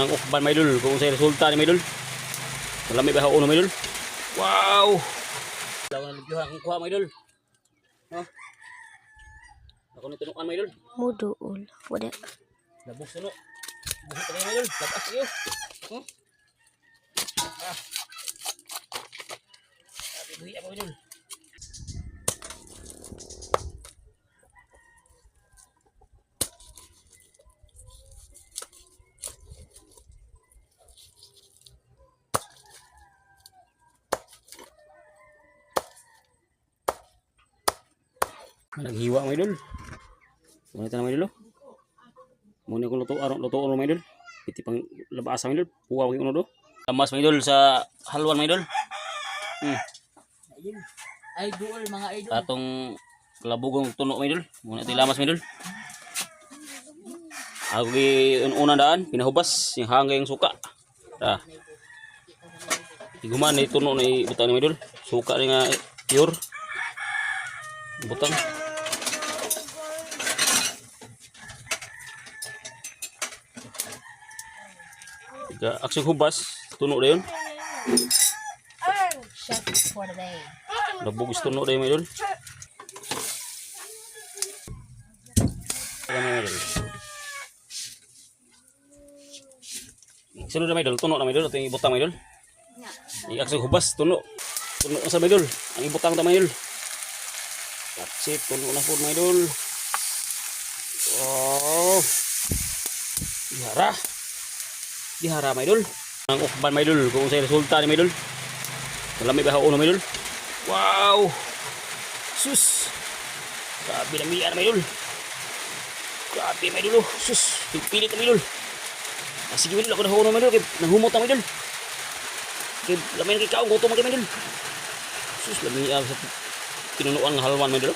Ang ukban may idol, kung sa resulta ni may idol. Malami ba uno may idol? Wow! Lawan lagi akong kuha may idol. No? Ako ni tunukan may idol. Muduol. Wala. Labos no. Buhit kayo may idol. Labas kayo. Huh? Ah. Buhit ako may idol. Naghiwa may idol. Muna tayo may idol. Muna ko luto may idol. Piti pang labasa may idol. Puwa ko uno do. Lamas may idol sa halwan may idol. Idol mga idol. Atong kalabugong tuno may idol. Muna tayo lamas may idol. Ako una daan pinahubas yung hangga yung suka. Iguman ni tuno na ibutang ni may idol. Suka ni nga pure. Butang. Aksyon hubas, tuno na yun. Chef for the day. Nabugis tuno na yun, may idol. Sunod na may idol, tuno na may idol. Ito yung ibutang may idol. I-aksyon hubas, tuno. Tuno na sa may idol. Ang ibutang na may idol. That's it, tuno na po may idol. Oh. Dihara may idol. Ang ukban may idol, kung sa resulta ni may idol. Malami ba uno may idol? Wow! Sus! Grabe na miyan may idol. Grabe may idol. Sus! Pipilit na may idol. Sige may idol, ako na may idol. Nahumot na may idol. Lamay na kikaong, gutom may idol. Sus, lami sa tinunuan ng halwan may idol.